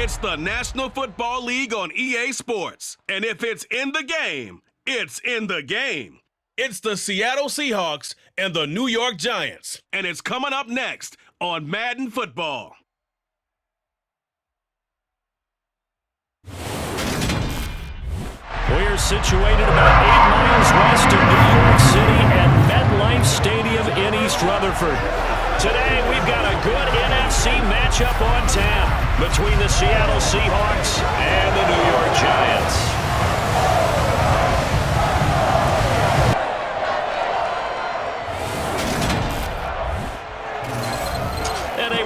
It's the National Football League on EA Sports. And if it's in the game, it's in the game. It's the Seattle Seahawks and the New York Giants. And it's coming up next on Madden Football. We're situated about 8 miles west of New York City at MetLife Stadium in East Rutherford. Today, we've got a good NFC matchup on tap between the Seattle Seahawks and the New York Giants.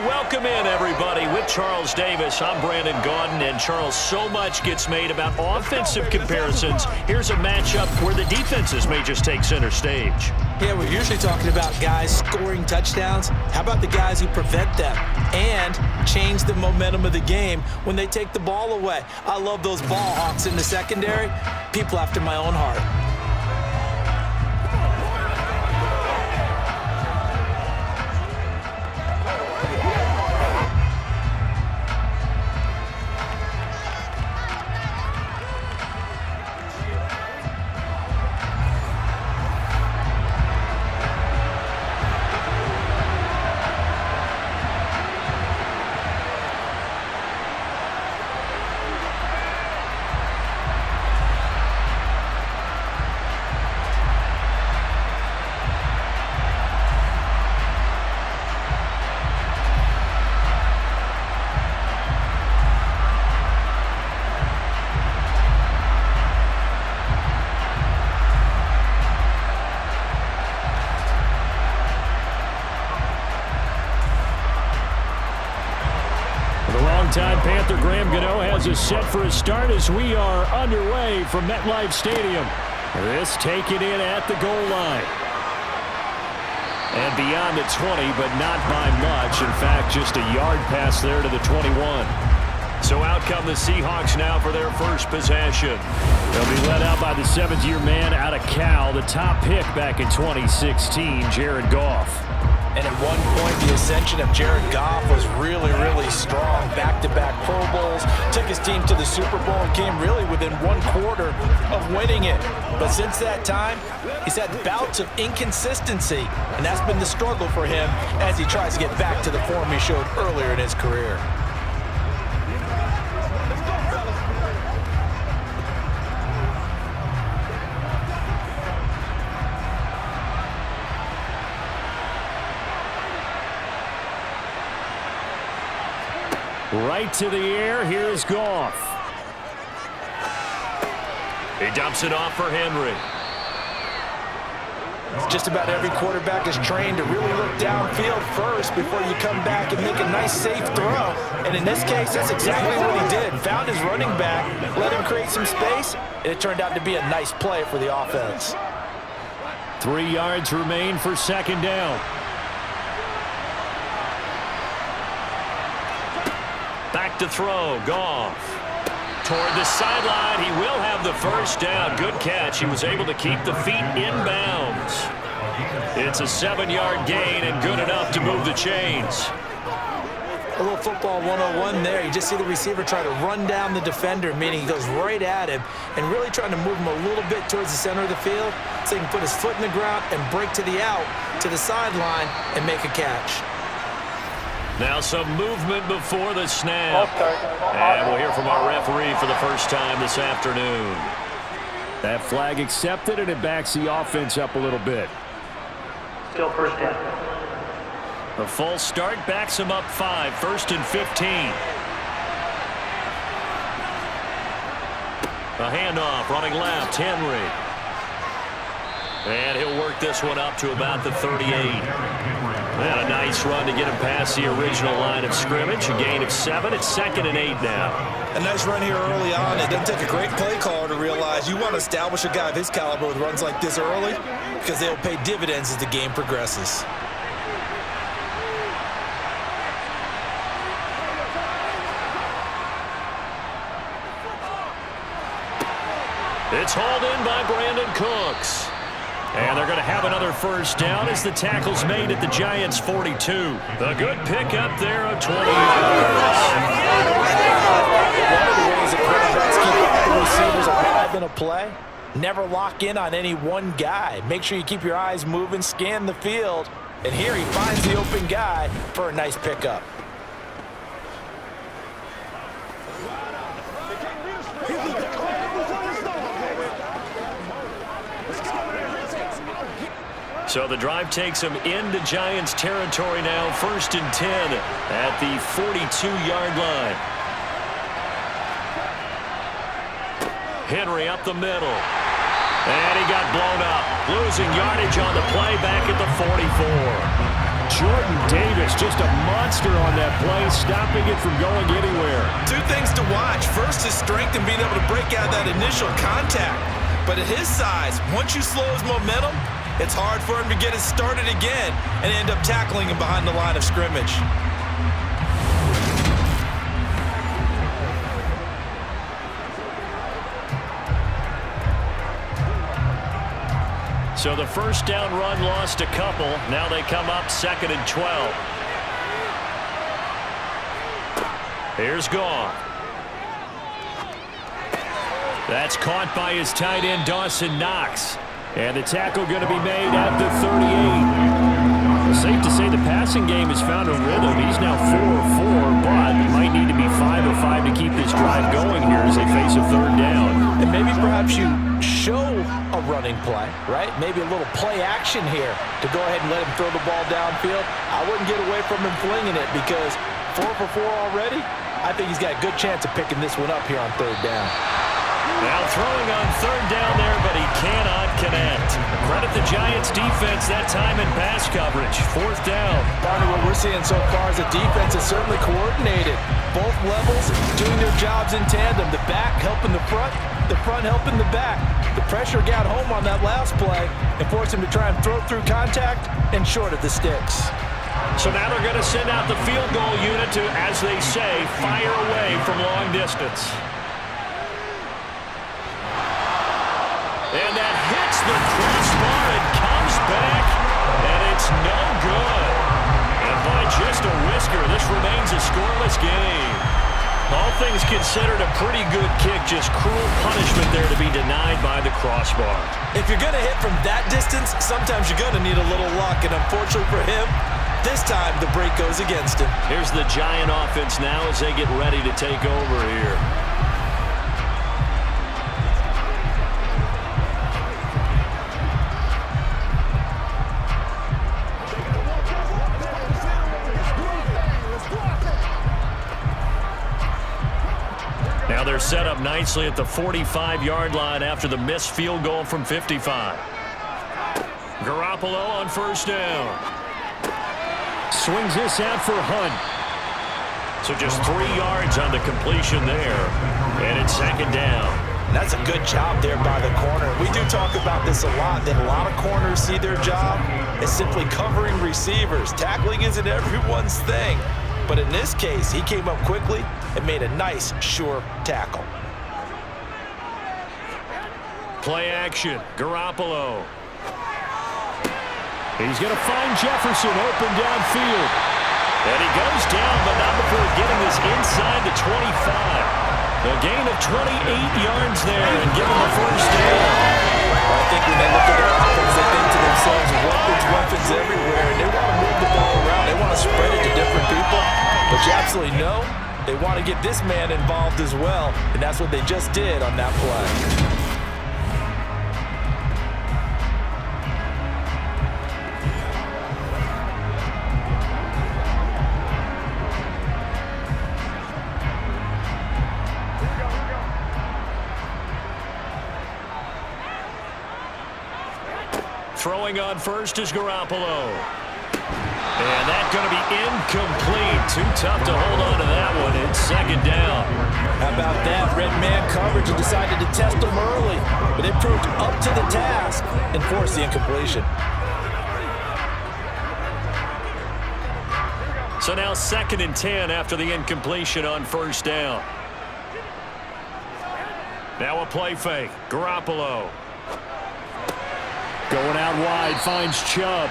Welcome in, everybody. With Charles Davis, I'm Brandon Gaudin, and Charles, so much gets made about offensive comparisons. Here's a matchup where the defenses may just take center stage. Yeah, we're usually talking about guys scoring touchdowns. How about the guys who prevent them and change the momentum of the game when they take the ball away? I love those ball hawks in the secondary. People after my own heart. Time Panther Graham Gano has us set for a start as we are underway from MetLife Stadium. This taken in at the goal line. And beyond the 20, but not by much. In fact, just a yard pass there to the 21. So out come the Seahawks now for their first possession. They'll be led out by the 7th-year man out of Cal, the top pick back in 2016, Jared Goff. And at one point, the ascension of Jared Goff was really, really strong. Back-to-back Pro Bowls, took his team to the Super Bowl and came really within 1/4 of winning it. But since that time, he's had bouts of inconsistency, and that's been the struggle for him as he tries to get back to the form he showed earlier in his career. Right to the air, here's Goff. He dumps it off for Henry. Just about every quarterback is trained to really look downfield first before you come back and make a nice, safe throw. And in this case, that's exactly what he did. Found his running back, let him create some space, and it turned out to be a nice play for the offense. 3 yards remain for second down. Back to throw, Goff. Toward the sideline, he will have the first down. Good catch. He was able to keep the feet in bounds. It's a 7-yard gain and good enough to move the chains. A little football 101 there. You just see the receiver try to run down the defender, meaning he goes right at him and really trying to move him a little bit towards the center of the field so he can put his foot in the ground and break to the out, to the sideline, and make a catch. Now some movement before the snap. And we'll hear from our referee for the first time this afternoon. That flag accepted, and it backs the offense up a little bit. Still first down. The full start backs him up 5, 1st and 15. A handoff, running left, Henry. And he'll work this one up to about the 38. And a nice run to get him past the original line of scrimmage. A gain of 7. It's 2nd and 8 now. A nice run here early on. It doesn't take a great play caller to realize you want to establish a guy of his caliber with runs like this early because they'll pay dividends as the game progresses. It's hauled in by Brandon Cooks. And they're going to have another first down as the tackle's made at the Giants' 42. A good pickup there of 20 yards. One of the ways that quarterbacks keep the receivers alive in a play, never lock in on any one guy. Make sure you keep your eyes moving, scan the field. And here he finds the open guy for a nice pickup. So the drive takes him into Giants territory now, 1st and 10 at the 42-yard line. Henry up the middle. And he got blown up. Losing yardage on the play back at the 44. Jordan Davis, just a monster on that play, stopping it from going anywhere. Two things to watch. First, his strength and being able to break out that initial contact. But at his size, once you slow his momentum, it's hard for him to get it started again and end up tackling him behind the line of scrimmage. So the first down run lost a couple. Now they come up 2nd and 12. Here's Goff. That's caught by his tight end, Dawson Knox. And the tackle going to be made at the 38. Well, safe to say the passing game has found a rhythm. He's now 4-4, but might need to be 5-5 to keep this drive going here as they face a 3rd down. And maybe perhaps you show a running play, right? Maybe a little play action here to go ahead and let him throw the ball downfield. I wouldn't get away from him flinging it because 4 for 4 already. I think he's got a good chance of picking this one up here on 3rd down. Now throwing on 3rd down there, but he cannot connect. Credit the Giants' defense that time in pass coverage. 4th down. Barney, what we're seeing so far is the defense is certainly coordinated. Both levels doing their jobs in tandem. The back helping the front helping the back. The pressure got home on that last play and forced him to try and throw through contact and short of the sticks. So now they're going to send out the field goal unit to, as they say, fire away from long distance. And that hits the crossbar and comes back, and it's no good. And by just a whisker, this remains a scoreless game. All things considered, a pretty good kick, just cruel punishment there to be denied by the crossbar. If you're going to hit from that distance, sometimes you're going to need a little luck, and unfortunately for him, this time the break goes against him. Here's the Giant offense now as they get ready to take over here. Now they're set up nicely at the 45-yard line after the missed field goal from 55. Garoppolo on 1st down. Swings this out for Hunt. So just 3 yards on the completion there. And it's 2nd down. That's a good job there by the corner. We do talk about this a lot, that a lot of corners see their job as simply covering receivers. Tackling isn't everyone's thing. But in this case, he came up quickly and made a nice, sure tackle. Play action. Garoppolo. He's going to find Jefferson open downfield. And he goes down, but not before getting this inside the 25. A gain of 28 yards there and give him the 1st down. I think when they look at their offense, they think to themselves, weapons everywhere, and they want to move the ball around. They want to spread it to different people. But you absolutely know they want to get this man involved as well, and that's what they just did on that play. Throwing on 1st is Garoppolo. And that's going to be incomplete. Too tough to hold on to that one. It's 2nd down. How about that? Red man coverage and decided to test him early. But it proved up to the task and forced the incompletion. So now 2nd and 10 after the incompletion on 1st down. Now a play fake. Garoppolo. Going out wide, finds Chubb.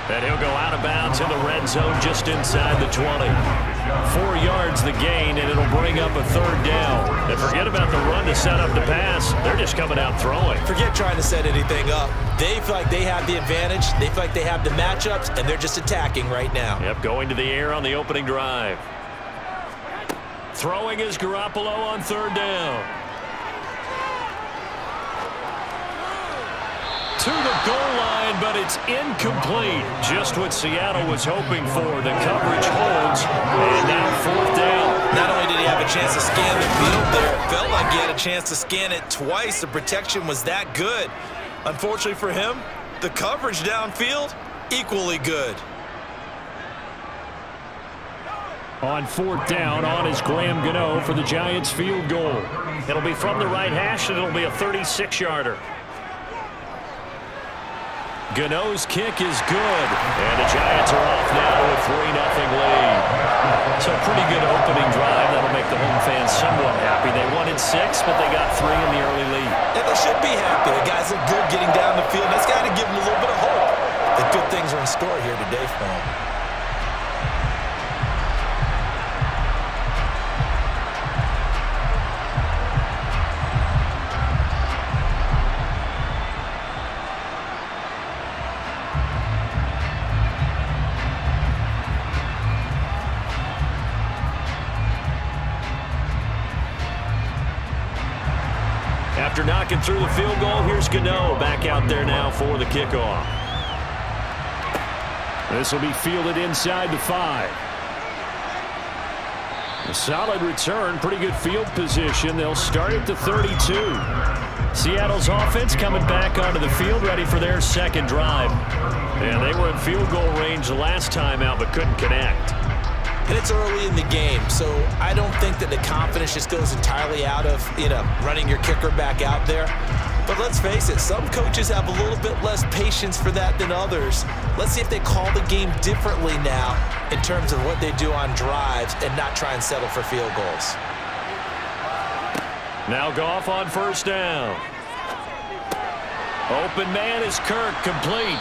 And he'll go out of bounds in the red zone just inside the 20. 4 yards the gain, and it'll bring up a 3rd down. And forget about the run to set up the pass. They're just coming out throwing. Forget trying to set anything up. They feel like they have the advantage. They feel like they have the matchups, and they're just attacking right now. Yep, going to the air on the opening drive. Throwing is Garoppolo on 3rd down. To the goal line, but it's incomplete. Just what Seattle was hoping for. The coverage holds, and now 4th down. Not only did he have a chance to scan the field there, it felt like he had a chance to scan it twice. The protection was that good. Unfortunately for him, the coverage downfield, equally good. On 4th down, on is Graham Gano for the Giants field goal. It'll be from the right hash, and it'll be a 36-yarder. Gano's kick is good, and the Giants are off now to a 3-0 lead. So pretty good opening drive. That'll make the home fans somewhat happy. They wanted 6, but they got 3 in the early lead. And they should be happy. The guys look good getting down the field. That's got to give them a little bit of hope that good things are in store here today for them. After knocking through the field goal, here's Gano back out there now for the kickoff. This will be fielded inside the 5. A solid return, pretty good field position. They'll start at the 32. Seattle's offense coming back onto the field, ready for their 2nd drive. And they were in field goal range the last time out, but couldn't connect. And it's early in the game, so I don't think that the confidence just goes entirely out of, running your kicker back out there. But let's face it, some coaches have a little bit less patience for that than others. Let's see if they call the game differently now in terms of what they do on drives and not try and settle for field goals. Now Goff on 1st down. Open man is Kirk, complete.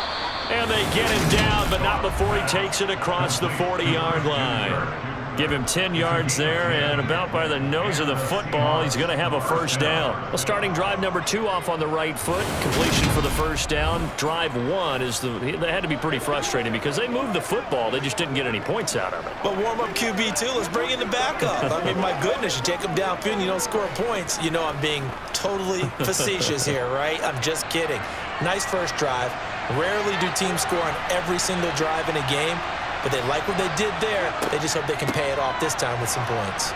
And they get him down, but not before he takes it across the 40-yard line. Give him 10 yards there, and about by the nose of the football, he's going to have a 1st down. Well, starting drive number 2 off on the right foot. Completion for the 1st down. Drive 1 is they had to be pretty frustrating because they moved the football. They just didn't get any points out of it. But warm-up QB, too. Let's bring in the backup. I mean, my goodness, you take them downfield and you don't score points. You know I'm being totally facetious here, right? I'm just kidding. Nice first drive. Rarely do teams score on every single drive in a game, but they like what they did there. They just hope they can pay it off this time with some points.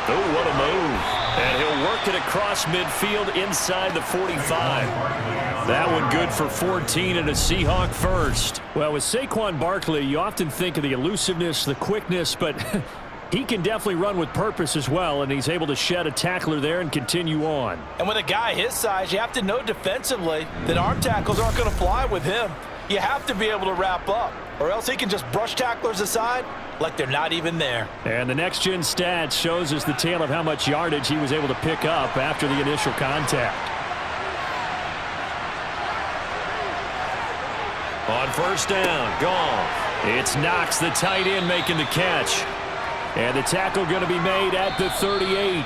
Oh, what a move. And he'll work it across midfield inside the 45. That one good for 14 and a Seahawk 1st. Well, with Saquon Barkley, you often think of the elusiveness, the quickness, but he can definitely run with purpose as well, and he's able to shed a tackler there and continue on. And with a guy his size, you have to know defensively that arm tackles aren't going to fly with him. You have to be able to wrap up, or else he can just brush tacklers aside like they're not even there. And the next-gen stats shows us the tale of how much yardage he was able to pick up after the initial contact. On 1st down, Goff. It's Knox, the tight end, making the catch. And the tackle going to be made at the 38.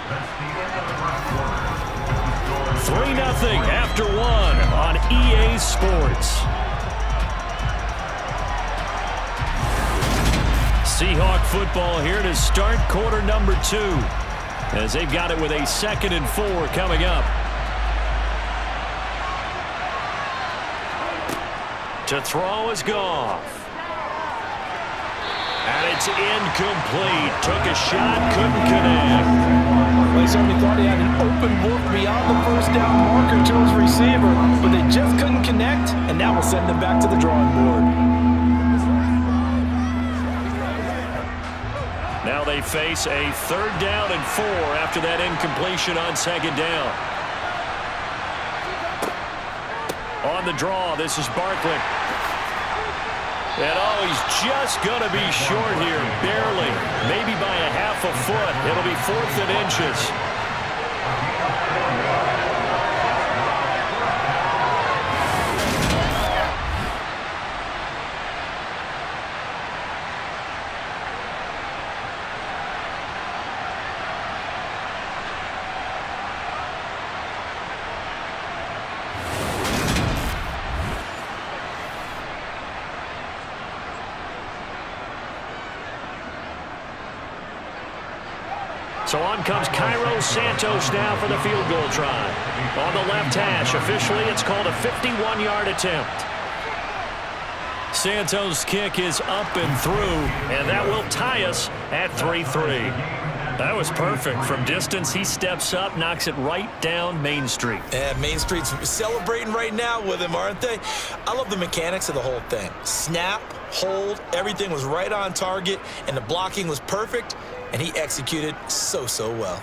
3-0 after 1 on EA Sports. Seahawk football here to start quarter number 2 as they've got it with a 2nd and 4 coming up. To throw is Goff. And it's incomplete. Took a shot, couldn't connect. Well, he certainly thought he had an open look beyond the 1st down marker to his receiver, but they just couldn't connect, and now we'll send them back to the drawing board. Now they face a 3rd down and 4 after that incompletion on 2nd down. On the draw, this is Barkley. And oh, he's just going to be short here, barely. Maybe by a half a foot. It'll be 4th and inches. So on comes Cairo Santos now for the field goal try. On the left hash, officially it's called a 51-yard attempt. Santos' kick is up and through, and that will tie us at 3-3. That was perfect. From distance, he steps up, knocks it right down Main Street. Yeah, Main Street's celebrating right now with him, aren't they? I love the mechanics of the whole thing. Snap, hold, everything was right on target, and the blocking was perfect, and he executed so well.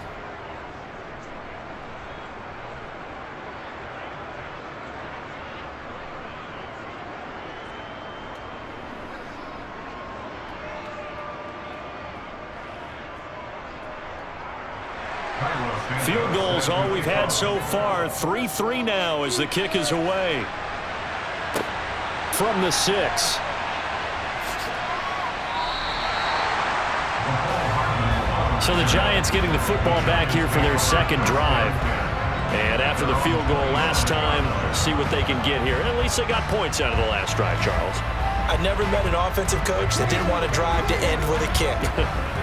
Field goals all we've had so far. 3-3 now as the kick is away. From the 6. So the Giants getting the football back here for their second drive. And after the field goal last time, see what they can get here. At least they got points out of the last drive, Charles. I never met an offensive coach that didn't want to drive to end with a kick.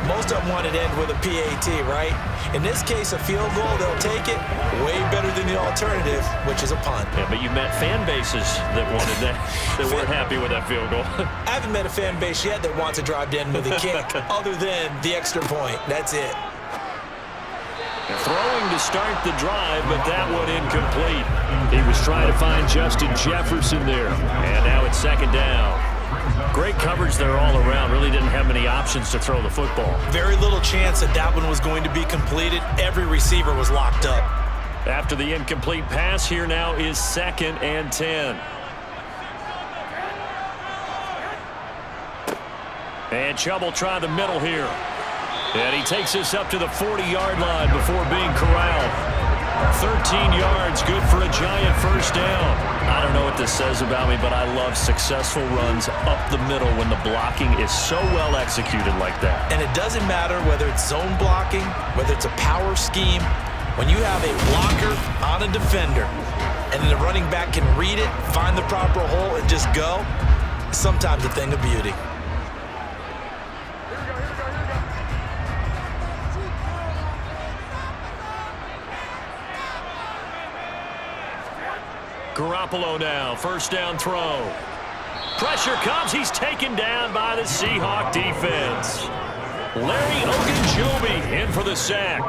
Most of them wanted to end with a PAT, right? In this case, a field goal, they'll take it. Way better than the alternative, which is a punt. Yeah, but you met fan bases that wanted that, that weren't happy with that field goal. I haven't met a fan base yet that wants to drive to end with a kick, other than the extra point. That's it. Throwing to start the drive, but that one incomplete. He was trying to find Justin Jefferson there, and now it's second down. Great coverage there all around. Really didn't have many options to throw the football. Very little chance that that one was going to be completed. Every receiver was locked up. After the incomplete pass, here now is 2nd and 10. And Chubb will try the middle here. And he takes this up to the 40-yard line before being corralled. 13 yards, good for a Giant first down. I don't know what this says about me, but I love successful runs up the middle when the blocking is so well executed like that. And it doesn't matter whether it's zone blocking, whether it's a power scheme. When you have a blocker on a defender, and then the running back can read it, find the proper hole, and just go, sometimes a thing of beauty. Garoppolo now, first down throw. Pressure comes, he's taken down by the Seahawk defense. Larry Ogunjobi in for the sack.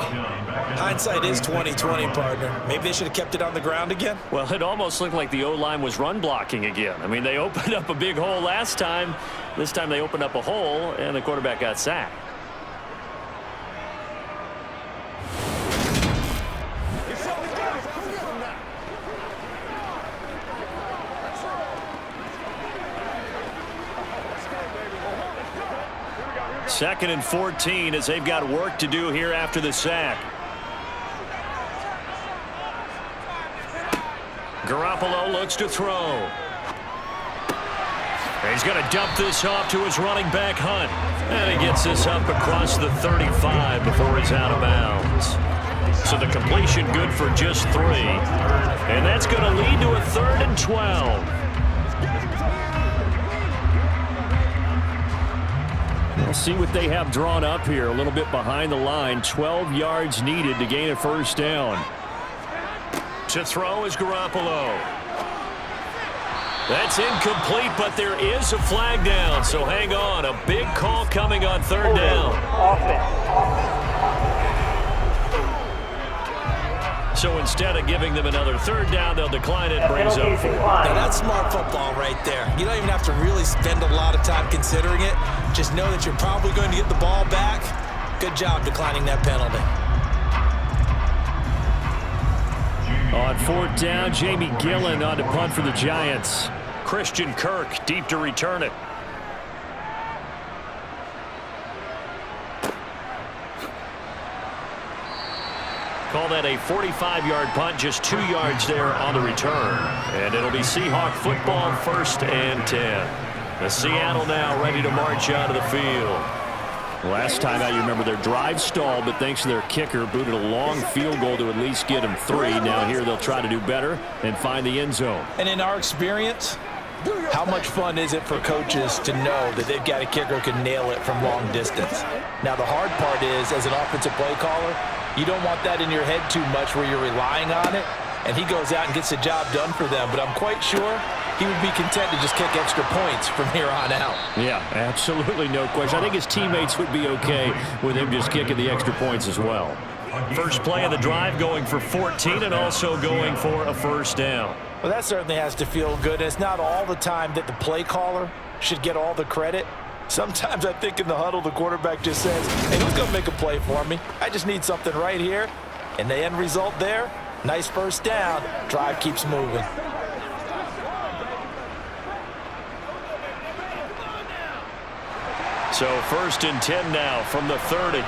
Hindsight is 20/20, partner. Maybe they should have kept it on the ground again. Well, it almost looked like the O-line was run blocking again. I mean, they opened up a big hole last time. This time they opened up a hole, and the quarterback got sacked. Second and 14 as they've got work to do here after the sack. Garoppolo looks to throw. He's going to dump this off to his running back, Hunt. And he gets this up across the 35 before he's out of bounds. So the completion good for just 3. And that's going to lead to a 3rd and 12. We'll see what they have drawn up here. A little bit behind the line. 12 yards needed to gain a first down. To throw is Garoppolo. That's incomplete, but there is a flag down. So hang on. A big call coming on 3rd down. So instead of giving them another 3rd down, they'll decline it. Brings up 4. Now that's smart football right there. You don't even have to really spend a lot of time considering it. Just know that you're probably going to get the ball back. Good job declining that penalty. On 4th down, Jamie Gillen on to punt for the Giants. Christian Kirk deep to return it. Call that a 45-yard punt, just 2 yards there on the return. And it'll be Seahawk football, 1st and 10. The Seattle now ready to march out of the field. Last time out, you remember their drive stalled, but thanks to their kicker, booted a long field goal to at least get them 3. Now here they'll try to do better and find the end zone. And in our experience, How much fun is it for coaches to know that they've got a kicker who can nail it from long distance? Now, the hard part is, as an offensive play caller, you don't want that in your head too much where you're relying on it, and he goes out and gets the job done for them. But I'm quite sure he would be content to just kick extra points from here on out. Yeah, absolutely no question. I think his teammates would be okay with him just kicking the extra points as well. First play of the drive going for 14 and also going for a first down. Well, that certainly has to feel good. It's not all the time that the play caller should get all the credit. Sometimes I think in the huddle, the quarterback just says, hey, who's going to make a play for me? I just need something right here. And the end result there, nice first down. Drive keeps moving. So 1st and 10 now from the 30.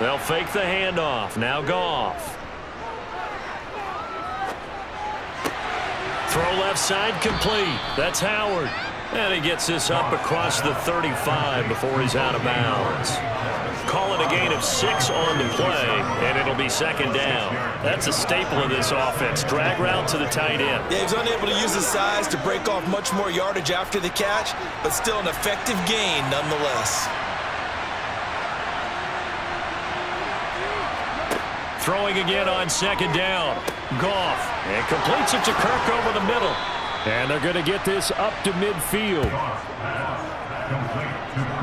They'll fake the handoff. Now Goff. Throw left side complete. That's Howard. And he gets this up across the 35 before he's out of bounds. Call it a gain of 6 on the play, and it'll be 2nd down. That's a staple of this offense. Drag route to the tight end. Yeah, he was unable to use his size to break off much more yardage after the catch, but still an effective gain nonetheless. Throwing again on 2nd down. Goff. And completes it to Kirk over the middle. And they're going to get this up to midfield.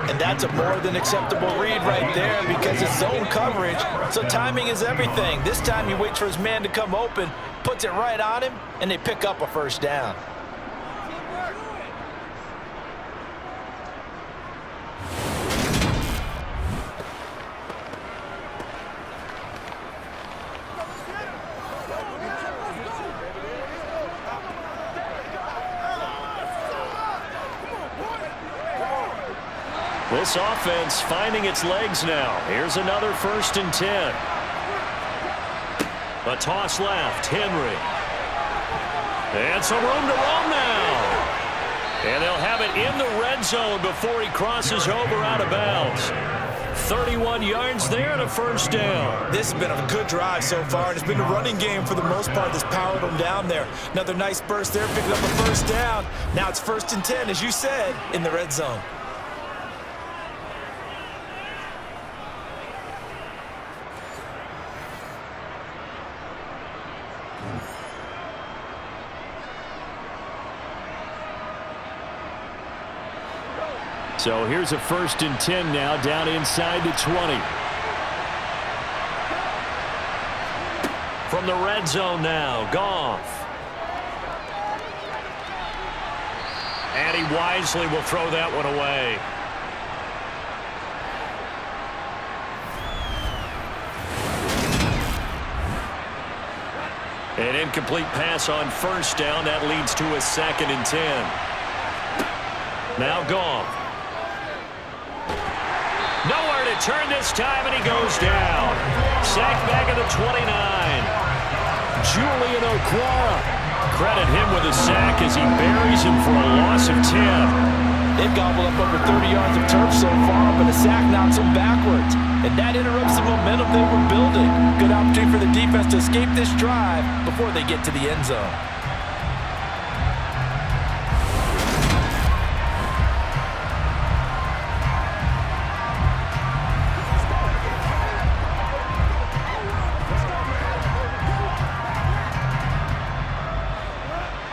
And that's a more than acceptable read right there because it's zone coverage. So timing is everything. This time he waits for his man to come open, puts it right on him, and they pick up a first down. This offense finding its legs now. Here's another 1st and 10. A toss left. Henry. And some room to roam now. And they'll have it in the red zone before he crosses over out of bounds. 31 yards there and a first down. This has been a good drive so far, and it's been a running game for the most part that's powered them down there. Another nice burst there, picking up a first down. Now it's 1st and 10, as you said, in the red zone. So here's a 1st and 10 now, down inside the 20. From the red zone now, Goff. And he wisely will throw that one away. An incomplete pass on first down. That leads to a 2nd and 10. Now Goff. Nowhere to turn this time, and he goes down. Sacked back at the 29. Julian Okwara. Credit him with a sack as he buries him for a loss of 10. They've gobbled up over 30 yards of turf so far, but a sack knocks them backwards. And that interrupts the momentum they were building. Good opportunity for the defense to escape this drive before they get to the end zone.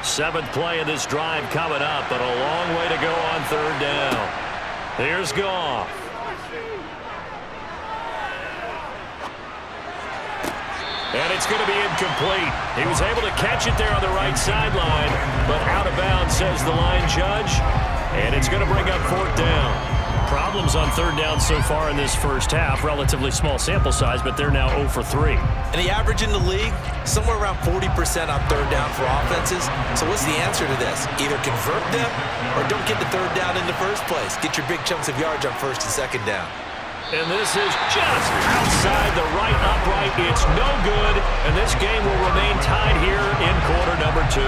Seventh play of this drive coming up, but a long way to go on 3rd down. Here's Goff. And it's going to be incomplete. He was able to catch it there on the right sideline, but out of bounds, says the line judge. And it's going to bring up 4th down. Problems on 3rd down so far in this first half. Relatively small sample size, but they're now 0 for 3. And the average in the league, somewhere around 40% on 3rd down for offenses. So what's the answer to this? Either convert them or don't get the 3rd down in the first place. Get your big chunks of yards on 1st and 2nd down. And this is just outside the right upright. It's no good, and this game will remain tied here in quarter number 2.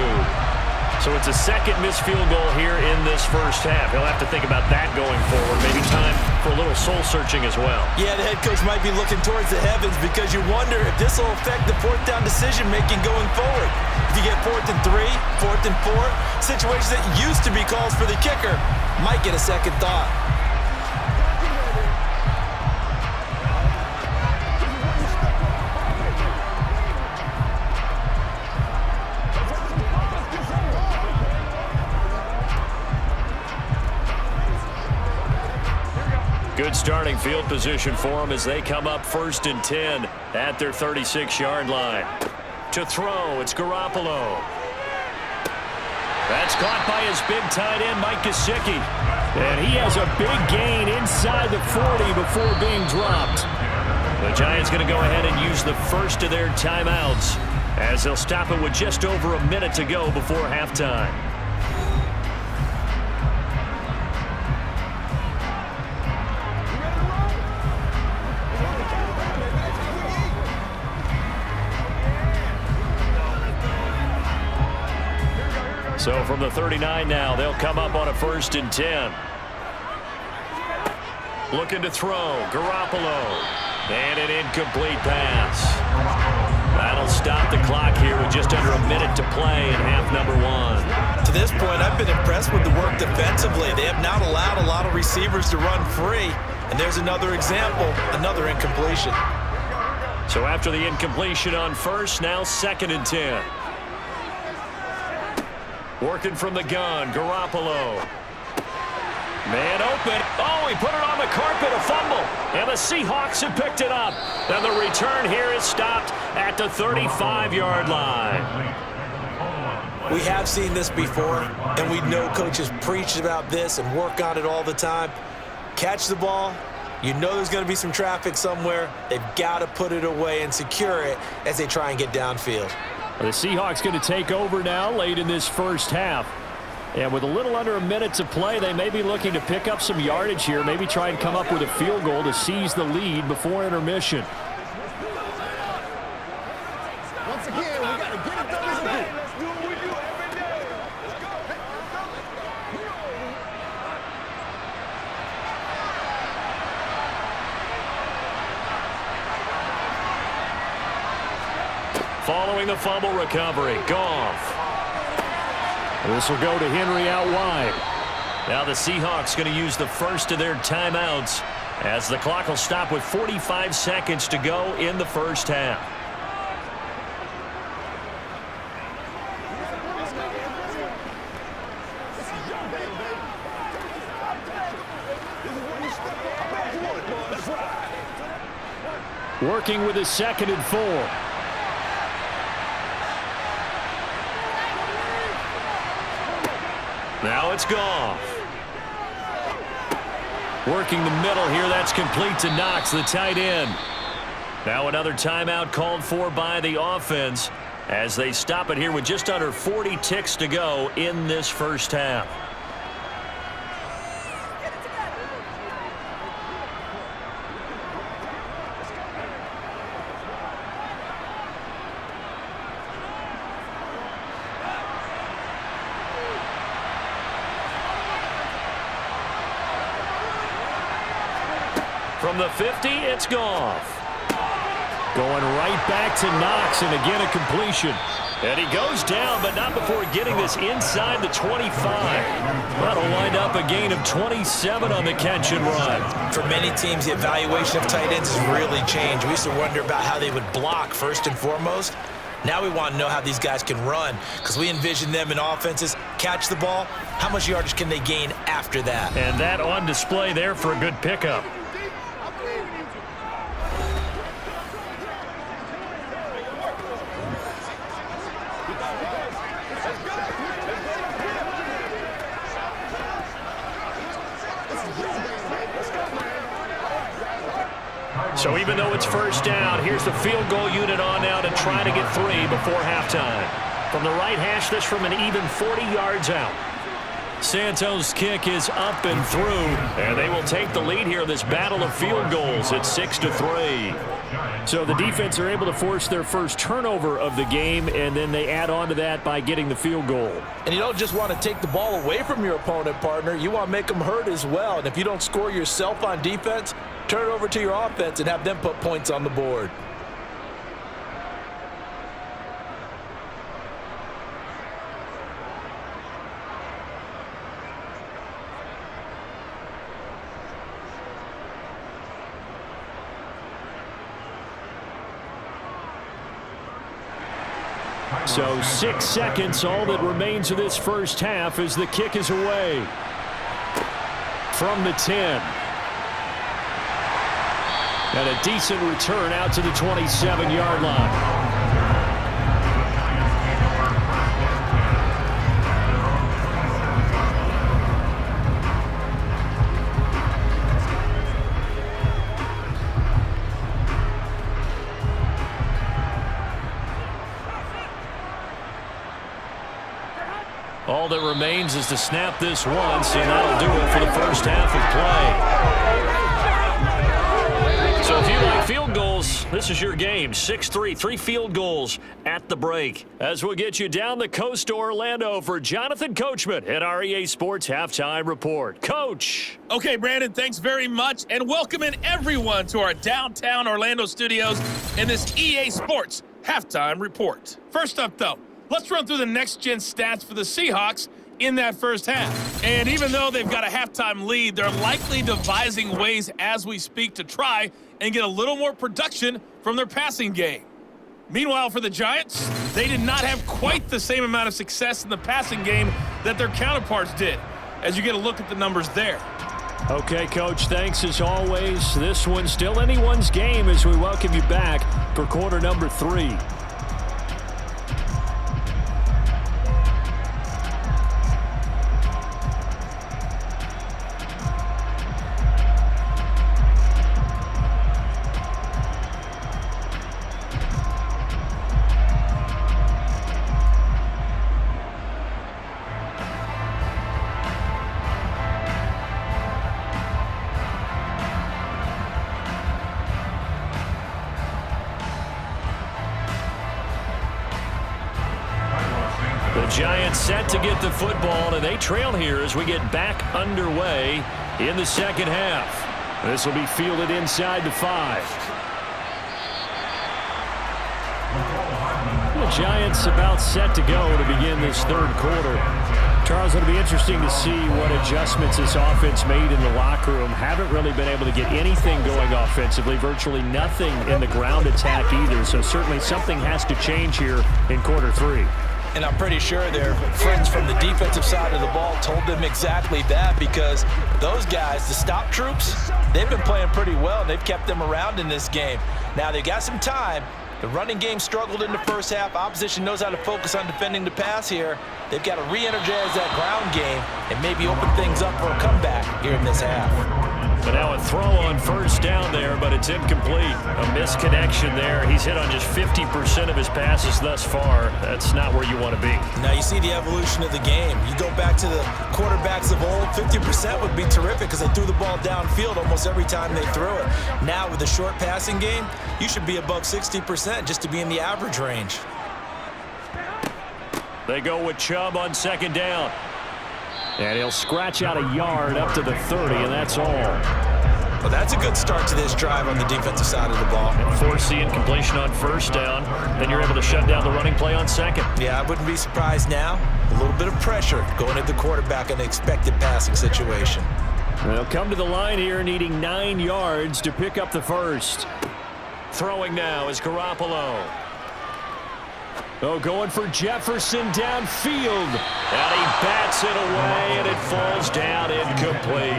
So it's a second missed field goal here in this first half. He'll have to think about that going forward. Maybe time for a little soul-searching as well. Yeah, the head coach might be looking towards the heavens because you wonder if this will affect the fourth down decision-making going forward. If you get 4th and 3, 4th and 4, situations that used to be calls for the kicker might get a second thought. Good starting field position for them as they come up 1st and 10 at their 36-yard line. To throw, it's Garoppolo. That's caught by his big tight end, Mike Gesicki. And he has a big gain inside the 40 before being dropped. The Giants going to go ahead and use the first of their timeouts as they'll stop it with just over a minute to go before halftime. So from the 39 now, they'll come up on a 1st and 10. Looking to throw, Garoppolo. And an incomplete pass. That'll stop the clock here with just under a minute to play in half number 1. To this point, I've been impressed with the work defensively. They have not allowed a lot of receivers to run free. And there's another example, another incompletion. So after the incompletion on 1st, now 2nd and 10. Working from the gun, Garoppolo. Man open. Oh, he put it on the carpet, a fumble. And the Seahawks have picked it up. And the return here is stopped at the 35-yard line. We have seen this before, and we know coaches preach about this and work on it all the time. Catch the ball. You know there's going to be some traffic somewhere. They've got to put it away and secure it as they try and get downfield. The Seahawks going to take over now late in this first half. And with a little under a minute to play, they may be looking to pick up some yardage here, maybe try and come up with a field goal to seize the lead before intermission. Once again, we got to get it done as a group. Let's do it with you every day. Let's go. Following the fumble recovery, Goff. This will go to Henry out wide. Now the Seahawks going to use the first of their timeouts as the clock will stop with 45 seconds to go in the first half. Working with a 2nd and 4. Now it's Goff. Working the middle here. That's complete to Knox, the tight end. Now another timeout called for by the offense as they stop it here with just under 40 ticks to go in this first half. From the 50, it's Goff. Going right back to Knox, and again a completion. And he goes down, but not before getting this inside the 25. That'll wind up a gain of 27 on the catch and run. For many teams, the evaluation of tight ends has really changed. We used to wonder about how they would block first and foremost. Now we want to know how these guys can run because we envision them in offenses. Catch the ball. How much yardage can they gain after that? And that on display there for a good pickup. So even though it's first down, here's the field goal unit on now to try to get 3 before halftime. From the right hash, this from an even 40 yards out. Santos' kick is up and through, and they will take the lead here in this battle of field goals. It's 6-3. So the defense are able to force their first turnover of the game, and then they add on to that by getting the field goal. And you don't just want to take the ball away from your opponent, partner. You want to make them hurt as well. And if you don't score yourself on defense, turn it over to your offense and have them put points on the board. So 6 seconds, all that remains of this first half as the kick is away. From the 10. And a decent return out to the 27-yard line. All that remains is to snap this once, and that'll do it for the first half of play. So if you like field goals, this is your game. 6-3, 3 field goals at the break. As we'll get you down the coast to Orlando for Jonathan Coachman at our EA Sports Halftime Report. Coach. Okay, Brandon, thanks very much, and welcome in everyone to our downtown Orlando studios in this EA Sports Halftime Report. First up, though, let's run through the next-gen stats for the Seahawks in that first half. And even though they've got a halftime lead, they're likely devising ways as we speak to try and get a little more production from their passing game. Meanwhile, for the Giants, they did not have quite the same amount of success in the passing game that their counterparts did, as you get a look at the numbers there. Okay, Coach, thanks as always. This one's still anyone's game as we welcome you back for quarter number 3. Giants set to get the football, and they trail here as we get back underway in the second half. This will be fielded inside the 5. The Giants about set to go to begin this third quarter. Charles, it'll be interesting to see what adjustments this offense made in the locker room. Haven't really been able to get anything going offensively, virtually nothing in the ground attack either, so certainly something has to change here in quarter 3. And I'm pretty sure their friends from the defensive side of the ball told them exactly that, because those guys, the stop troops, they've been playing pretty well, and they've kept them around in this game. Now, they've got some time. The running game struggled in the first half. Opposition knows how to focus on defending the pass here. They've got to re-energize that ground game and maybe open things up for a comeback here in this half. But now a throw on first down there, but it's incomplete. A misconnection there. He's hit on just 50% of his passes thus far. That's not where you want to be. Now you see the evolution of the game. You go back to the quarterbacks of old, 50% would be terrific because they threw the ball downfield almost every time they threw it. Now with the short passing game, you should be above 60% just to be in the average range. They go with Chubb on second down. And he'll scratch out a yard up to the 30, and that's all. Well, that's a good start to this drive on the defensive side of the ball. And force the incompletion on first down. Then you're able to shut down the running play on second. Yeah, I wouldn't be surprised now. A little bit of pressure going at the quarterback in an expected passing situation. They'll come to the line here needing 9 yards to pick up the first. Throwing now is Garoppolo. Oh, going for Jefferson downfield. And he bats it away, and it falls down incomplete.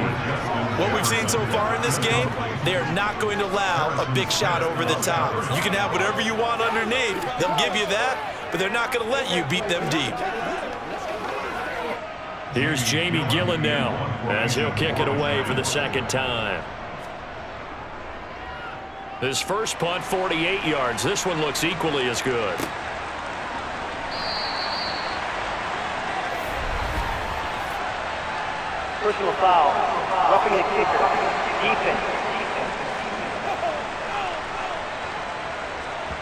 What we've seen so far in this game, they are not going to allow a big shot over the top. You can have whatever you want underneath. They'll give you that, but they're not going to let you beat them deep. Here's Jamie Gillen now as he'll kick it away for the second time. His first punt, 48 yards. This one looks equally as good. Personal foul. Roughing the kicker. Defense.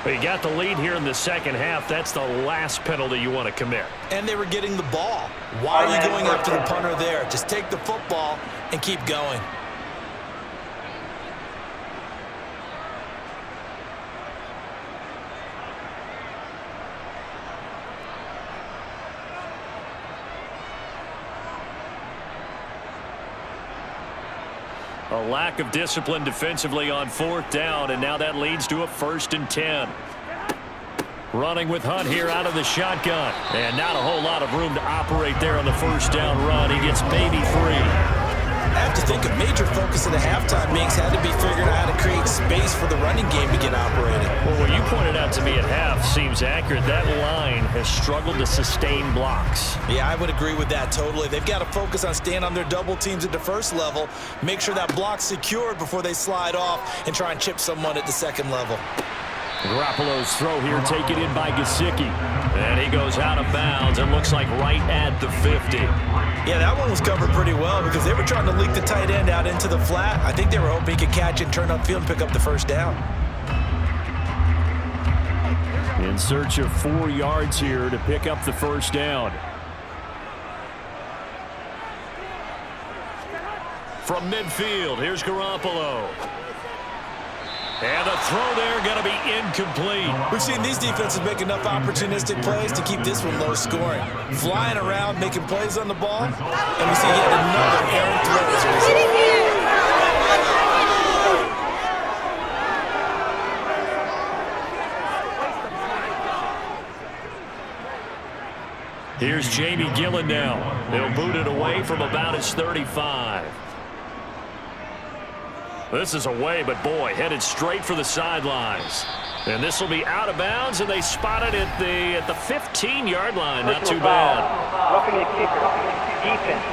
Well, you got the lead here in the second half. That's the last penalty you want to commit. And they were getting the ball. Why are you going after the punter there? Just take the football and keep going. A lack of discipline defensively on 4th down, and now that leads to a 1st and 10. Running with Hunt here out of the shotgun. And not a whole lot of room to operate there on the 1st down run. He gets maybe 3. I have to think a major focus of the halftime meetings had to be figuring out how to create space for the running game to get operated. Well, what you pointed out to me at half seems accurate. That line has struggled to sustain blocks. Yeah, I would agree with that totally. They've got to focus on staying on their double teams at the first level, make sure that block's secured before they slide off and try and chip someone at the second level. Garoppolo's throw here taken in by Gesicki. And he goes out of bounds. It looks like right at the 50. Yeah, that one was covered pretty well because they were trying to leak the tight end out into the flat. I think they were hoping he could catch it, turn upfield, and pick up the 1st down. In search of 4 yards here to pick up the 1st down. From midfield, here's Garoppolo. And the throw there going to be incomplete. We've seen these defenses make enough opportunistic plays to keep this one low scoring. Flying around, making plays on the ball, and we see yet another errant throw as a result. Here's Jamie Gillen now. They'll boot it away from about his 35. This is away, but boy, headed straight for the sidelines. And this will be out of bounds, and they spot it at the 15-yard line. Not too bad. Roughing the kicker. Defense.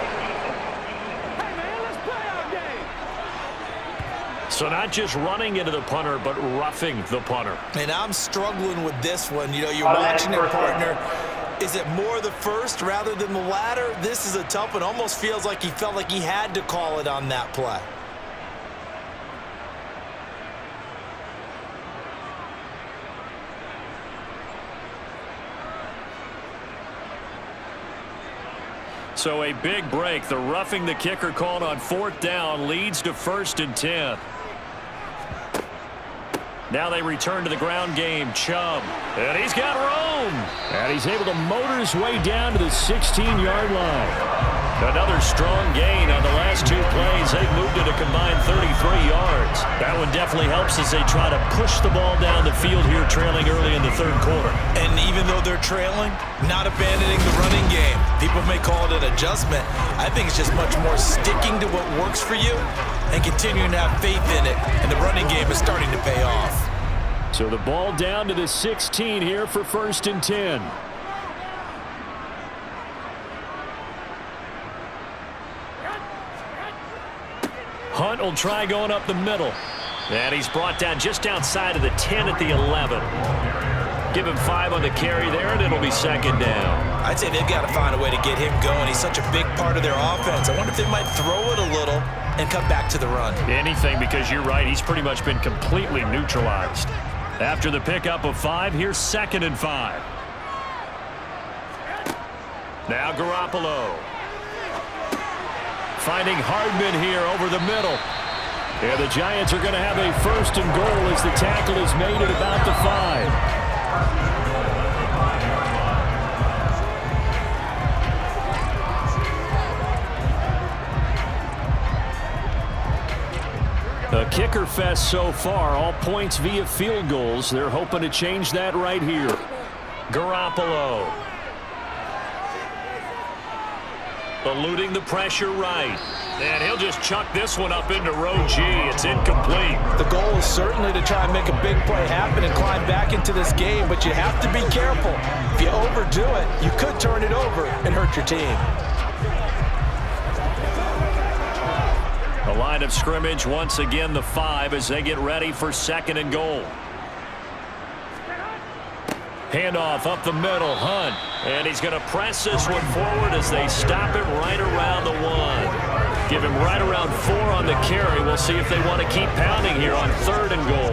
So not just running into the punter, but roughing the punter. And I'm struggling with this one. You know, you're watching your partner. Is it more the first rather than the latter? This is a tough one. Almost feels like he felt like he had to call it on that play. So a big break. The roughing the kicker called on 4th down leads to 1st and 10. Now they return to the ground game. Chubb. And he's got room. And he's able to motor his way down to the 16-yard line. Another strong gain on the last 2 plays. They've moved it a combined 33 yards. That one definitely helps as they try to push the ball down the field here, trailing early in the 3rd quarter. And even though they're trailing, not abandoning the running game. People may call it an adjustment. I think it's just much more sticking to what works for you and continuing to have faith in it. And the running game is starting to pay off. So the ball down to the 16 here for 1st and 10. Hunt will try going up the middle. And he's brought down just outside of the 10 at the 11. Give him 5 on the carry there, and it'll be 2nd down. I'd say they've got to find a way to get him going. He's such a big part of their offense. I wonder if they might throw it a little and come back to the run. Anything, because you're right. He's pretty much been completely neutralized. After the pickup of 5, here's 2nd and 5. Now Garoppolo. Finding Hardman here over the middle. Yeah, the Giants are going to have a 1st and goal as the tackle is made at about the 5. A kicker fest so far, all points via field goals. They're hoping to change that right here. Garoppolo. Eluding the pressure right. And he'll just chuck this one up into row G. It's incomplete. The goal is certainly to try and make a big play happen and climb back into this game, but you have to be careful. If you overdo it, you could turn it over and hurt your team. The line of scrimmage, once again, the 5 as they get ready for 2nd and goal. Handoff up the middle, Hunt. And he's going to press this one forward as they stop him right around the 1. Give him right around 4 on the carry. We'll see if they want to keep pounding here on 3rd and goal.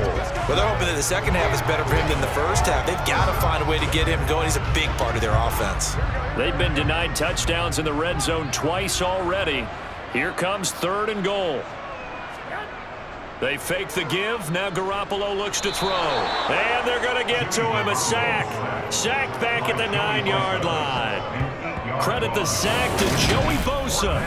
Well, they're hoping that the second half is better for him than the first half. They've got to find a way to get him going. He's a big part of their offense. They've been denied touchdowns in the red zone twice already. Here comes 3rd and goal. They fake the give. Now Garoppolo looks to throw. And they're going to get to him. A sack. Sacked back at the 9-yard line. Credit the sack to Joey Bosa.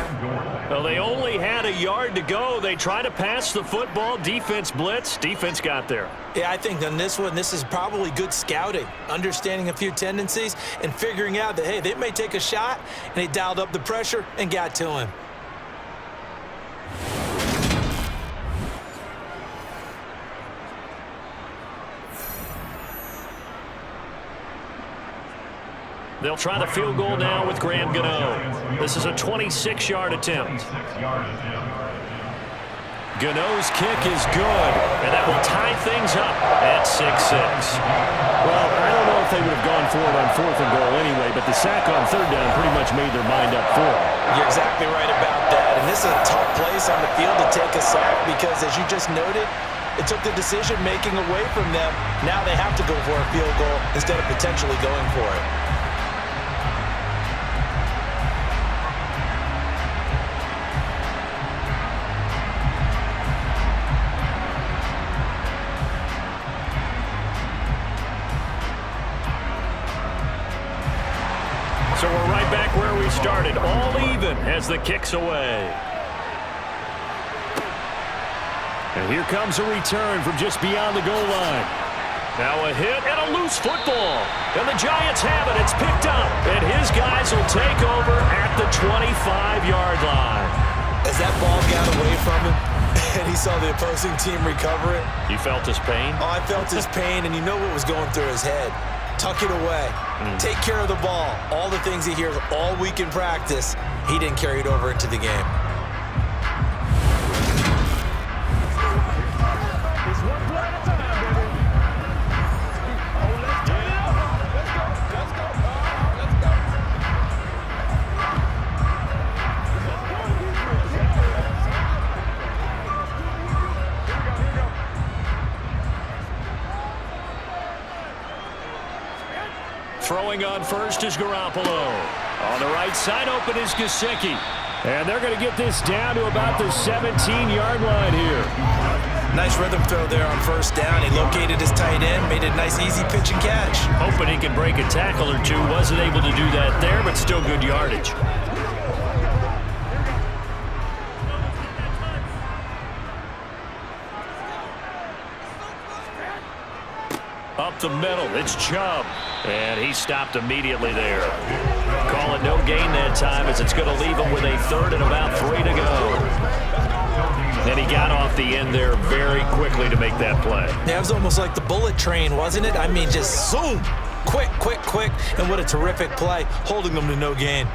Well, they only had a yard to go. They try to pass the football. Defense blitz. Defense got there. Yeah, I think on this one, this is probably good scouting, understanding a few tendencies, and figuring out that, hey, they may take a shot, and they dialed up the pressure and got to him. They'll try the field goal now with Graham Gano. This is a 26-yard attempt. Gano's kick is good, and that will tie things up at 6-6. Well, I don't know if they would have gone for it on 4th and goal anyway, but the sack on 3rd down pretty much made their mind up for it. You're exactly right about that, and this is a tough place on the field to take a sack because, as you just noted, it took the decision-making away from them. Now they have to go for a field goal instead of potentially going for it. So we're right back where we started, all even as the kick's away. And here comes a return from just beyond the goal line. Now a hit and a loose football. And the Giants have it. It's picked up. And his guys will take over at the 25-yard line. As that ball got away from him, and he saw the opposing team recover it. You felt his pain? Oh, I felt his pain, and you know what was going through his head. Tuck it away. Take care of the ball. All the things he hears all week in practice, he didn't carry it over into the game. Throwing on first is Garoppolo. On the right side open is Gesicki. And they're going to get this down to about the 17-yard line here. Nice rhythm throw there on 1st down. He located his tight end, made it a nice easy pitch and catch. Hoping he could break a tackle or two. Wasn't able to do that there, but still good yardage. Up the middle, it's Chubb. And he stopped immediately there. Call it no gain that time as it's going to leave him with a 3rd and about 3 to go. And he got off the end there very quickly to make that play. Yeah, it was almost like the bullet train, wasn't it? I mean, just zoom. Quick, quick, quick. And what a terrific play, holding them to no gain.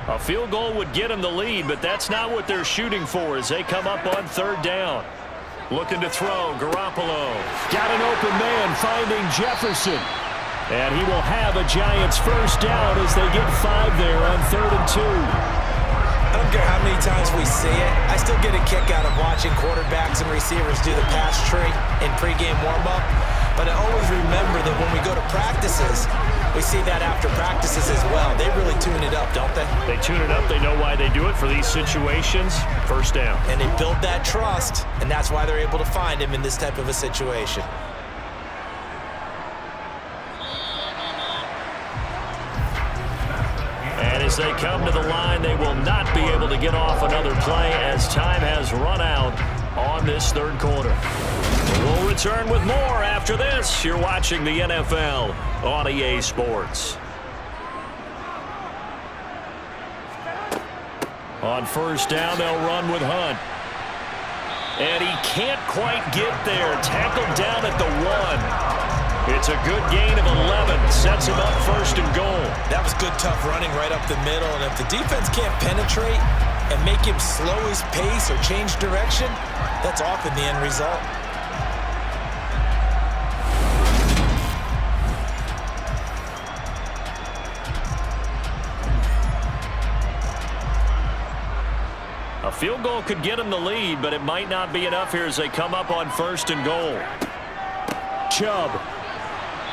A field goal would get him the lead, but that's not what they're shooting for as they come up on 3rd down. Looking to throw, Garoppolo. Got an open man finding Jefferson. And he will have a Giants 1st down as they get 5 there on 3rd and 2. I don't care how many times we see it. I still get a kick out of watching quarterbacks and receivers do the pass tree in pregame warm-up. But I always remember that when we go to practices, we see that after practices as well. They really tune it up, don't they? They tune it up. They know why they do it for these situations. 1st down. And they build that trust, and that's why they're able to find him in this type of a situation. And as they come to the line, they will not be able to get off another play as time has run out on this 3rd quarter. We'll return with more after this. You're watching the NFL on EA Sports. On 1st down, they'll run with Hunt. And he can't quite get there. Tackled down at the 1. It's a good gain of 11. Sets him up 1st and goal. That was good, tough running right up the middle. And if the defense can't penetrate and make him slow his pace or change direction, that's often the end result. A field goal could get them the lead, but it might not be enough here as they come up on 1st and goal. Chubb.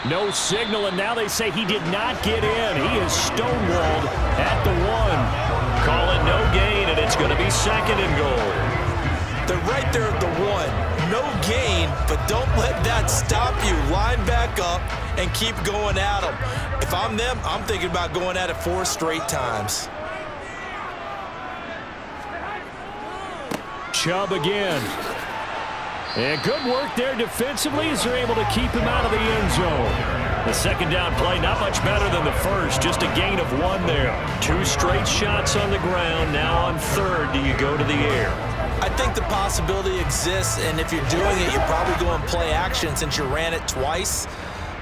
No signal, and now they say he did not get in. He is stonewalled at the 1. Call it no gain, and it's going to be 2nd and goal. They're right there at the 1. No gain, but don't let that stop you. Line back up and keep going at them. If I'm them, I'm thinking about going at it 4 straight times. Chubb again. And good work there defensively as they're able to keep him out of the end zone. The 2nd down play, not much better than the first, just a gain of 1 there. 2 straight shots on the ground. Now on 3rd, do you go to the air? I think the possibility exists, and if you're doing it, you're probably going play action since you ran it twice.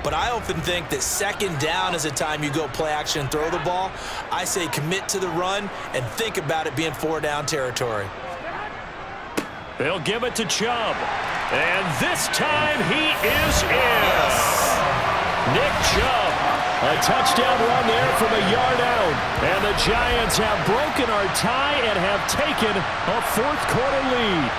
But I often think that 2nd down is the time you go play action and throw the ball. I say commit to the run and think about it being 4 down territory. They'll give it to Chubb. And this time he is in. Yes. Nick Chubb. A touchdown run there from a yard out. And the Giants have broken our tie and have taken a 4th quarter lead.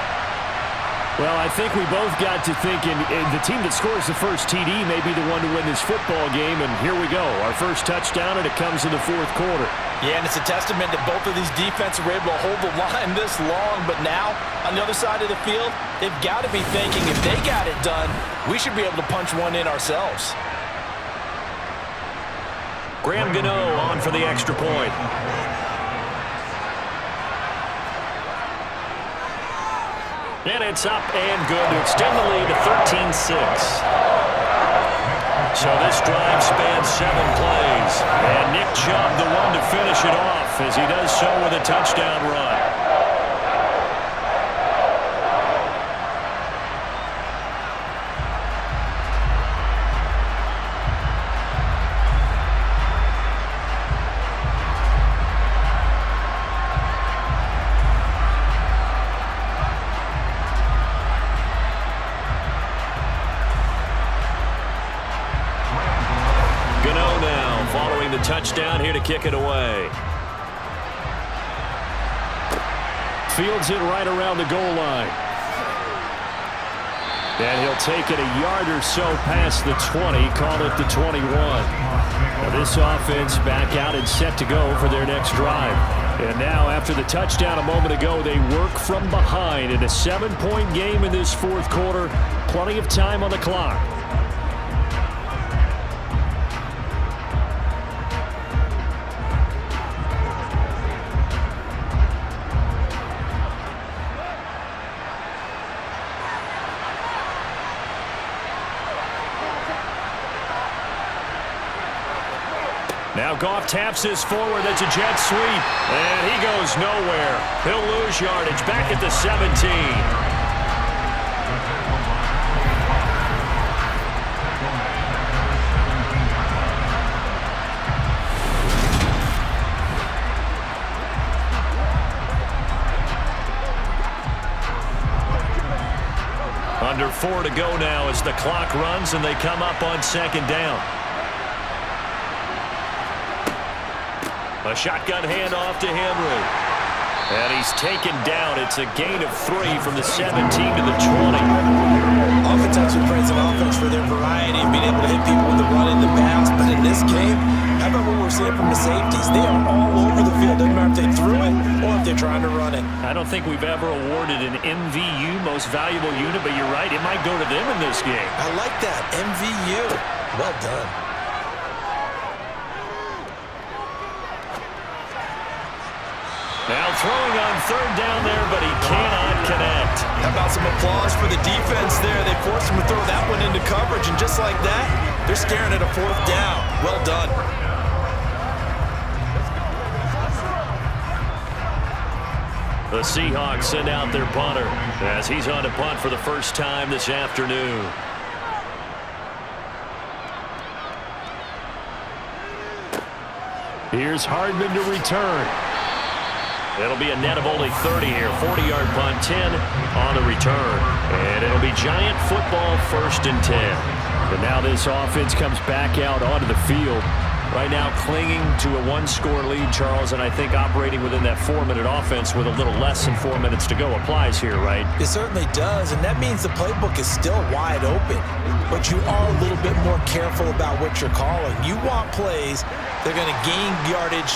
Well, I think we both got to thinking the team that scores the first TD may be the one to win this football game, and here we go. Our first touchdown, and it comes in the 4th quarter. Yeah, and it's a testament that both of these defenses were able to hold the line this long, but now, on the other side of the field, they've got to be thinking if they got it done, we should be able to punch one in ourselves. Graham Gano on for the extra point. And it's up and good to extend the lead to 13-6. So this drive spans 7 plays. And Nick Chubb, the one to finish it off as he does so with a touchdown run. Touchdown here to kick it away. Fields it right around the goal line. And he'll take it a yard or so past the 20, call it the 21. Now this offense back out and set to go for their next drive. And now after the touchdown a moment ago, they work from behind in a 7-point game in this 4th quarter. Plenty of time on the clock. Now Goff taps this forward. That's a jet sweep. And he goes nowhere. He'll lose yardage back at the 17. Under 4 to go now as the clock runs and they come up on 2nd down. A shotgun handoff to Henry. And he's taken down. It's a gain of 3 from the 17 to the 20. Oftentimes we praise an offense for their variety and being able to hit people with the run and the pass. But in this game, how about what we're seeing from the safeties? They are all over the field. Doesn't matter if they threw it or if they're trying to run it. I don't think we've ever awarded an MVU, most valuable unit, but you're right. It might go to them in this game. I like that. MVU. Well done. Now throwing on 3rd down there, but he cannot connect. How about some applause for the defense there? They forced him to throw that one into coverage, and just like that, they're staring at a 4th down. Well done. The Seahawks send out their punter as he's on to punt for the first time this afternoon. Here's Hardman to return. It'll be a net of only 30 here. 40-yard punt, 10 on the return. And it'll be Giant football, 1st and 10. And now this offense comes back out onto the field. Right now clinging to a one-score lead, Charles, and I think operating within that 4-minute offense with a little less than 4 minutes to go applies here, right? It certainly does, and that means the playbook is still wide open. But you are a little bit more careful about what you're calling. You want plays that are going to gain yardage,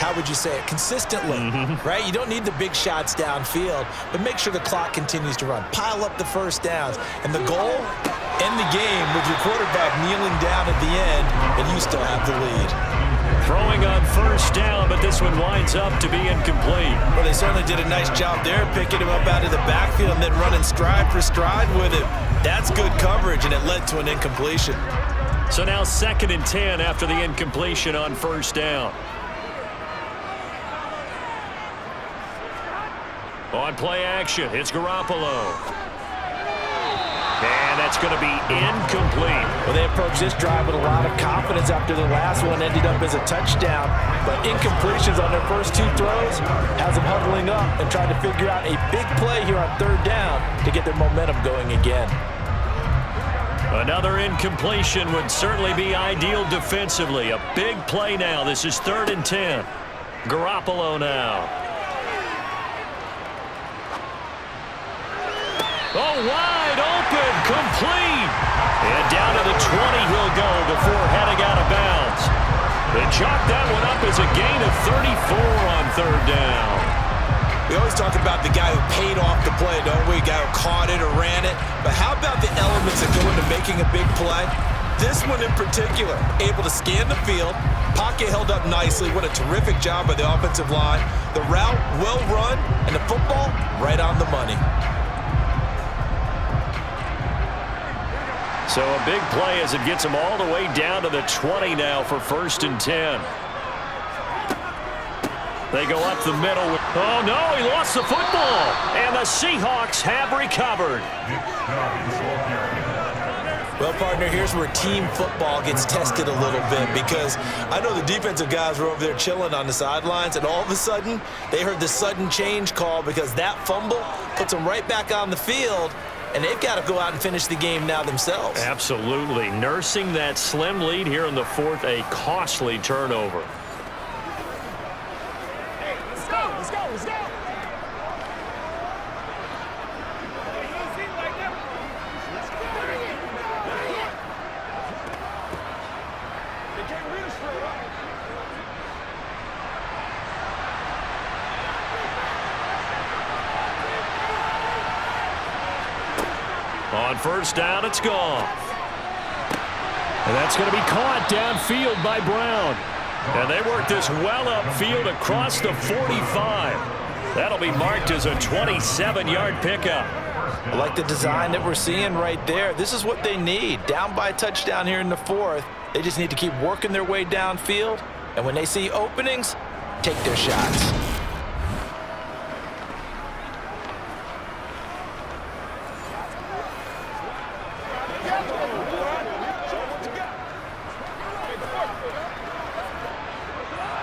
how would you say it, consistently, right? You don't need the big shots downfield, but make sure the clock continues to run. Pile up the first downs. And the goal, end the game with your quarterback kneeling down at the end, and you still have the lead. Throwing on first down, but this one winds up to be incomplete. Well, they certainly did a nice job there, picking him up out of the backfield and then running stride for stride with him. That's good coverage, and it led to an incompletion. So now 2nd and 10 after the incompletion on first down. On play action, it's Garoppolo. And that's going to be incomplete. Well, they approached this drive with a lot of confidence after the last one ended up as a touchdown. But incompletions on their first 2 throws has them huddling up and trying to figure out a big play here on 3rd down to get their momentum going again. Another incompletion would certainly be ideal defensively. A big play now. This is 3rd and 10. Garoppolo now. Oh, wide open, complete. And down to the 20 he'll go before heading out of bounds. They chalk that one up as a gain of 34 on 3rd down. We always talk about the guy who paid off the play, don't we? The guy who caught it or ran it. But how about the elements that go into making a big play? This one in particular, able to scan the field, pocket held up nicely. What a terrific job by the offensive line. The route well run, and the football right on the money. So a big play as it gets him all the way down to the 20 now for 1st and 10. They go up the middle. Oh, no, he lost the football. And the Seahawks have recovered. Well, partner, here's where team football gets tested a little bit, because I know the defensive guys were over there chilling on the sidelines, and all of a sudden, they heard the sudden change call because that fumble puts them right back on the field, and they've got to go out and finish the game now themselves. Absolutely. Nursing that slim lead here in the 4th, a costly turnover. Hey, let's go, let's go, let's go. On first down, it's gone. And that's going to be caught downfield by Brown. And they work this well upfield across the 45. That'll be marked as a 27-yard pickup. I like the design that we're seeing right there. This is what they need. Down by a touchdown here in the 4th. They just need to keep working their way downfield. And when they see openings, take their shots.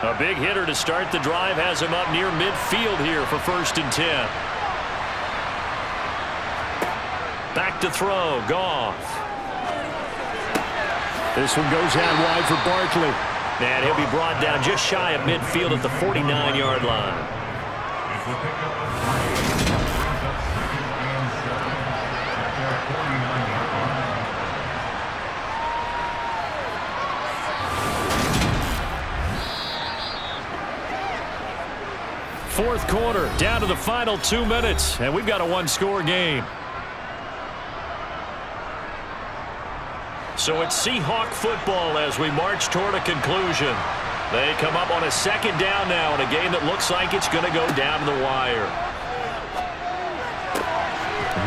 A big hitter to start the drive has him up near midfield here for 1st and 10. Back to throw, Goff. This one goes out wide for Barkley. And he'll be brought down just shy of midfield at the 49-yard line. Fourth quarter, down to the final 2 minutes, and we've got a one-score game. So it's Seahawk football as we march toward a conclusion. They come up on a 2nd down now in a game that looks like it's going to go down to the wire.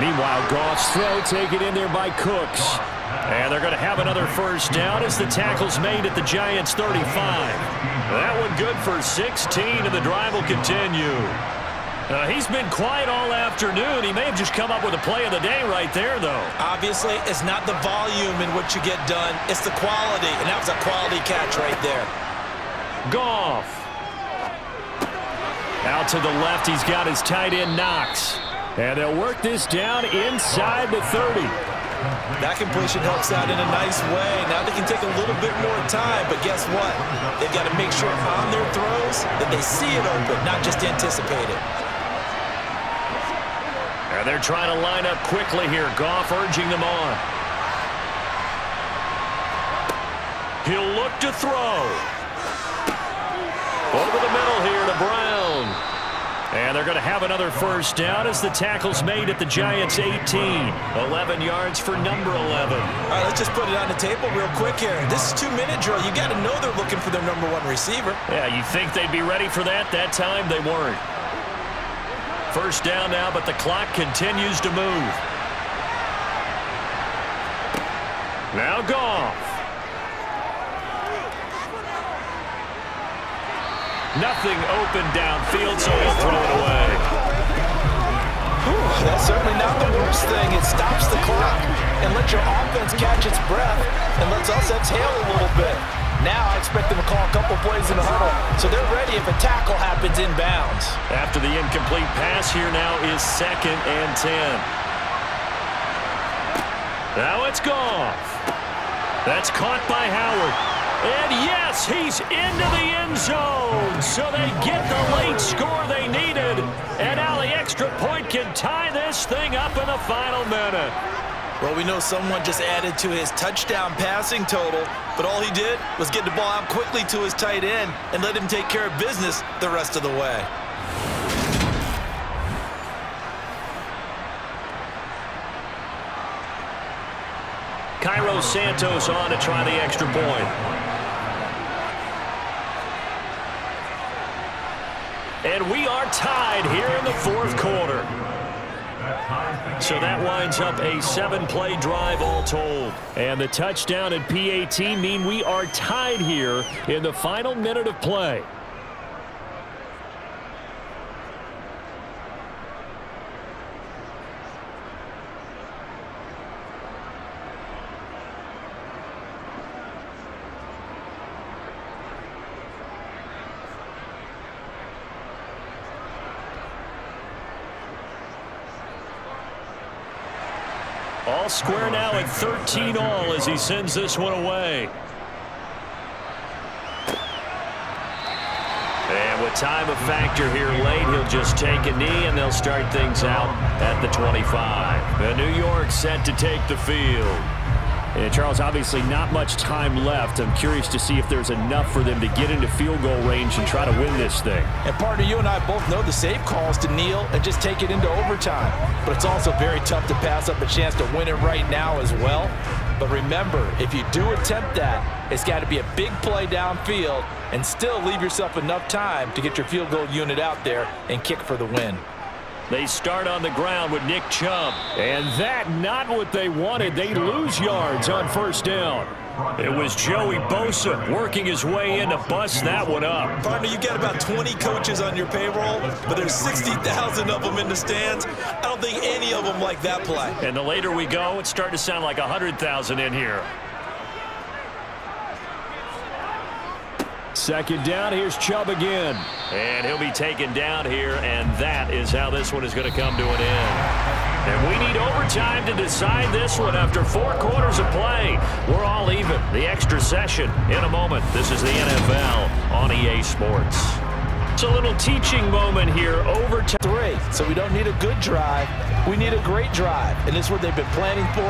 Meanwhile, Goff's throw taken in there by Cooks. And they're going to have another first down as the tackle's made at the Giants' 35. That one good for 16, and the drive will continue. He's been quiet all afternoon. He may have just come up with a play of the day right there, though. Obviously, it's not the volume in what you get done. It's the quality, and that was a quality catch right there. Goff. Out to the left, he's got his tight end, Knox. And they'll work this down inside the 30. That completion helps out in a nice way. Now they can take a little bit more time, but guess what? They've got to make sure on their throws that they see it open, not just anticipate it. And they're trying to line up quickly here. Goff urging them on. He'll look to throw. Over the middle here to Brown. And they're going to have another first down as the tackle's made at the Giants' 18. 11 yards for number 11. All right, let's just put it on the table real quick here. This is 2-minute drill. You got to know they're looking for their number 1 receiver. Yeah, you think they'd be ready for that? That time they weren't. First down now, but the clock continues to move. Now Goff. Nothing open downfield, so he'll throw it away. That's certainly not the worst thing. It stops the clock and lets your offense catch its breath and lets us exhale a little bit. Now I expect them to call a couple plays in the huddle, so they're ready if a tackle happens inbounds. After the incomplete pass, here now is 2nd and 10. Now it's Goff. That's caught by Howard. And yes, he's into the end zone. So they get the late score they needed. And now the extra point can tie this thing up in the final minute. Well, we know someone just added to his touchdown passing total, but all he did was get the ball out quickly to his tight end and let him take care of business the rest of the way. Cairo Santos on to try the extra point. And we are tied here in the 4th quarter. So that winds up a 7-play drive all told. And the touchdown and PAT mean we are tied here in the final minute of play. All square now at 13 all as he sends this one away. And with time a factor here late, he'll just take a knee and they'll start things out at the 25. The New York set to take the field. And Charles, obviously not much time left. I'm curious to see if there's enough for them to get into field goal range and try to win this thing. And partner, you and I both know the safe call is to kneel and just take it into overtime. But it's also very tough to pass up a chance to win it right now as well. But remember, if you do attempt that, it's got to be a big play downfield and still leave yourself enough time to get your field goal unit out there and kick for the win. They start on the ground with Nick Chubb. And that not what they wanted. They lose yards on first down. It was Joey Bosa working his way in to bust that one up. Partner, you got about 20 coaches on your payroll, but there's 60,000 of them in the stands. I don't think any of them like that play. And the later we go, it's starting to sound like 100,000 in here. Second down, here's Chubb again. And he'll be taken down here, and that is how this one is going to come to an end. And we need overtime to decide this one after 4 quarters of play. We're all even. The extra session in a moment. This is the NFL on EA Sports. It's a little teaching moment here. Overtime. 3, so we don't need a good drive. We need a great drive, and this is what they've been planning for.